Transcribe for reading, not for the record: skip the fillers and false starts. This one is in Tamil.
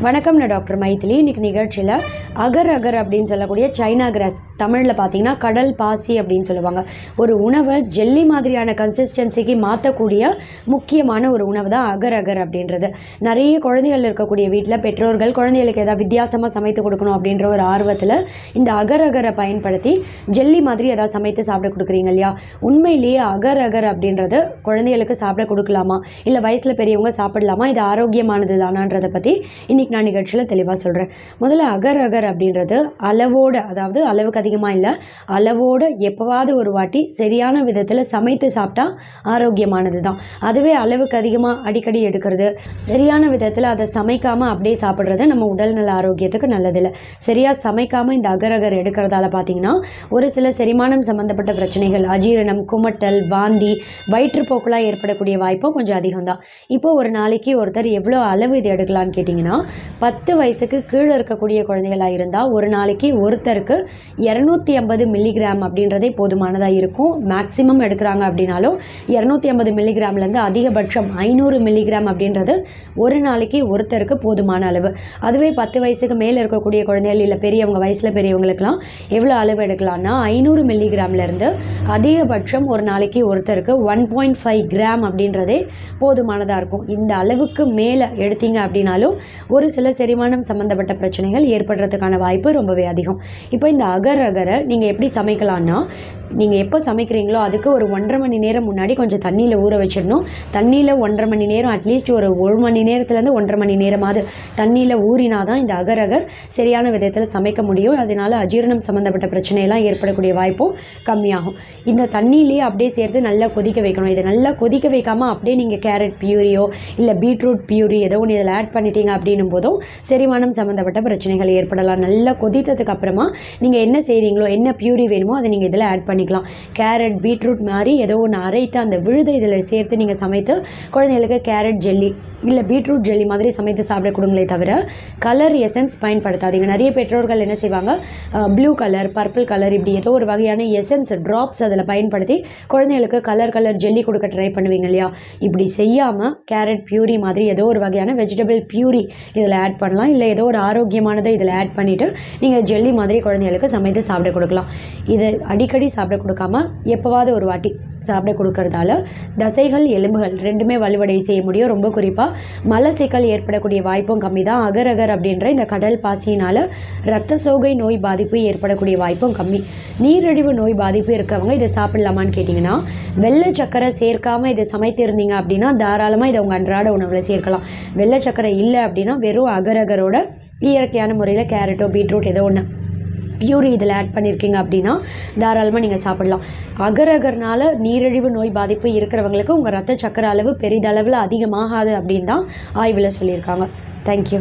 வணக்கம், நான் டாக்டர் மைதிலி. இன்றைக்கி நிகழ்ச்சியில் அகர் அகர் அப்படின்னு சொல்லக்கூடிய சைனா கிராஸ், தமிழில் பார்த்தீங்கன்னா கடல் பாசி அப்படின்னு சொல்லுவாங்க. ஒரு உணவை ஜெல்லி மாதிரியான கன்சிஸ்டன்சிக்கு மாற்றக்கூடிய முக்கியமான ஒரு உணவு தான் அகர் அகர் அப்படின்றது. நிறைய குழந்தைகள் இருக்கக்கூடிய வீட்டில் பெற்றோர்கள் குழந்தைகளுக்கு ஏதாவது வித்தியாசமாக சமைத்து கொடுக்கணும் அப்படின்ற ஒரு ஆர்வத்தில் இந்த அகர் அகரை பயன்படுத்தி ஜெல்லி மாதிரி ஏதாவது சமைத்து சாப்பிட கொடுக்குறீங்க இல்லையா? உண்மையிலேயே அகர் அகர் அப்படின்றது குழந்தைகளுக்கு சாப்பிட கொடுக்கலாமா, இல்லை வயசில் பெரியவங்க சாப்பிடலாமா, இது ஆரோக்கியமானது தானான்றதை பற்றி இன்றைக்கி நான் நிகழ்ச்சியில் தெளிவாக சொல்கிறேன். முதல்ல அகர் அகர் அப்படின்றது அளவோடு, அதாவது அளவுக்கு அதிகமாக இல்லை, அளவோடு எப்போவாவது ஒரு வாட்டி சரியான விதத்தில் சமைத்து சாப்பிட்டா ஆரோக்கியமானது தான். அதுவே அளவுக்கு அதிகமாக அடிக்கடி எடுக்கிறது, சரியான விதத்தில் அதை சமைக்காமல் அப்படியே சாப்பிட்றது நம்ம உடல்நல ஆரோக்கியத்துக்கு நல்லதில்லை. சரியாக சமைக்காமல் இந்த அகர் அகர் எடுக்கிறதால பார்த்திங்கன்னா ஒரு சில செரிமானம் சம்மந்தப்பட்ட பிரச்சனைகள், அஜீரணம், குமட்டல், வாந்தி, வயிற்றுப்போக்கெலாம் ஏற்படக்கூடிய வாய்ப்பும் கொஞ்சம் அதிகம்தான். இப்போது ஒரு நாளைக்கு ஒருத்தர் எவ்வளோ அளவு இது எடுக்கலான்னு கேட்டிங்கன்னா, 10 வயசுக்கு கீழே இருக்கக்கூடிய குழந்தைகளாக இருந்தால் ஒரு நாளைக்கு ஒருத்தருக்கு 250 மில்லிகிராம் அப்படின்றதே போதுமானதாக இருக்கும். மேக்ஸிமம் எடுக்கிறாங்க அப்படின்னாலும் 250 மில்லிகிராம்லேருந்து அதிகபட்சம் 500 மில்லிகிராம் அப்படின்றது ஒரு நாளைக்கு ஒருத்தருக்கு போதுமான அளவு. அதுவே 10 வயசுக்கு மேலே இருக்கக்கூடிய குழந்தைகள் இல்லை பெரியவங்க, வயசில் பெரியவங்களுக்கெல்லாம் எவ்வளோ அளவு எடுக்கலாம்னா 500 மில்லிகிராம்லேருந்து அதிகபட்சம் ஒரு நாளைக்கு ஒருத்தருக்கு 1.5 கிராம் அப்படின்றதே போதுமானதாக இருக்கும். இந்த அளவுக்கு மேலே எடுத்தீங்க அப்படின்னாலும் ஒரு சில செரிமானம் சம்மந்தப்பட்ட பிரச்சனைகள் ஏற்படுறதுக்கான வாய்ப்பு ரொம்பவே அதிகம். இப்போ இந்த அகர் அகரை நீங்கள் எப்படி சமைக்கலான்னா, நீங்கள் எப்போ சமைக்கிறீங்களோ அதுக்கு ஒரு 1.5 மணி நேரம் முன்னாடி கொஞ்சம் தண்ணியில் ஊற வச்சிடணும். தண்ணியில் 1.5 மணி நேரம், அட்லீஸ்ட் ஒரு 1 மணி நேரத்துலேருந்து 1.5 மணி நேரமாவது தண்ணியில் ஊறினா தான் இந்த அகர் அகர் சரியான விதத்தில் சமைக்க முடியும். அதனால் அஜீரணம் சம்மந்தப்பட்ட பிரச்சனையெல்லாம் ஏற்படக்கூடிய வாய்ப்பும் கம்மியாகும். இந்த தண்ணியிலேயே அப்படியே சேர்த்து நல்லா கொதிக்க வைக்கணும். இதை நல்லா கொதிக்க வைக்காமல் அப்படியே நீங்கள் கேரட் பியூரியோ இல்லை பீட்ரூட் பியூரி ஏதோ ஒன்று இதில் ஆட் பண்ணிட்டீங்க அப்படின்னும் போதும் செரிமானம் சம்மந்தப்பட்ட பிரச்சனைகள் ஏற்படலாம். நல்லா கொதித்ததுக்கு அப்புறமா நீங்கள் என்ன செய்கிறீங்களோ, என்ன பியூரி வேணுமோ அதை நீங்கள் இதில் ஆட் பண்ணிக்கலாம். கேரட், பீட்ரூட் மாதிரி ஏதோ ஒன்று அரைத்து அந்த விழுதை இதில் சேர்த்து நீங்கள் சமைத்து குழந்தைகளுக்கு கேரட் ஜெல்லி இல்லை பீட்ரூட் ஜெல்லி மாதிரி சமைத்து சாப்பிட கொடுங்களே தவிர கலர் எசன்ஸ் பயன்படுத்தாதீங்க. நிறைய பெற்றோர்கள் என்ன செய்வாங்க, ப்ளூ கலர், பர்பிள் கலர், இப்படி ஏதோ ஒரு வகையான எசன்ஸ் ட்ராப்ஸ் அதில் பயன்படுத்தி குழந்தைகளுக்கு கலர் ஜெல்லி கொடுக்க ட்ரை பண்ணுவீங்க இல்லையா? இப்படி செய்யாமல் கேரட் பியூரி மாதிரி ஏதோ ஒரு வகையான வெஜிடபிள் பியூரி இதில் ஆட் பண்ணலாம். இல்லை ஏதோ ஒரு ஆரோக்கியமானதை இதில் ஆட் பண்ணிவிட்டு நீங்கள் ஜெல்லி மாதிரி குழந்தைகளுக்கு சமைத்து சாப்பிட கொடுக்கலாம். இது அடிக்கடி சாப்பிட கொடுக்காமல் எப்போவாவது ஒரு வாட்டி சாப்பிட கொடுக்கறதால தசைகள், எலும்புகள் ரெண்டுமே வலுவடை செய்ய முடியும். ரொம்ப குறிப்பாக மலச்சிக்கல் ஏற்படக்கூடிய வாய்ப்பும் கம்மி தான். அகர் அகர் அப்படின்ற இந்த கடல் பாசியினால் இரத்த சோகை நோய் பாதிப்பு ஏற்படக்கூடிய வாய்ப்பும் கம்மி. நீரிழிவு நோய் பாதிப்பு இருக்கவங்க இதை சாப்பிடலாமான்னு கேட்டிங்கன்னா, வெள்ளை சக்கரை சேர்க்காமல் இதை சமைத்து இருந்தீங்க அப்படின்னா தாராளமாக இதை உங்கள் அன்றாட உணவில் சேர்க்கலாம். வெள்ளை சக்கரை இல்லை அப்படின்னா வெறும் அகர் அகரோட இயற்கையான முறையில் கேரட்டோ பீட்ரூட் ஏதோ ஒன்று பியூரி இதில் ஆட் பண்ணியிருக்கீங்க அப்படின்னா தாராளமாக நீங்கள் சாப்பிடலாம். அகர் அகர்னால் நீரிழிவு நோய் பாதிப்பு இருக்கிறவங்களுக்கு உங்கள் ரத்த சக்கரை அளவு பெரிதளவில் அதிகமாகாது அப்படின்னு தான் ஆய்வில் சொல்லியிருக்காங்க. தேங்க்யூ.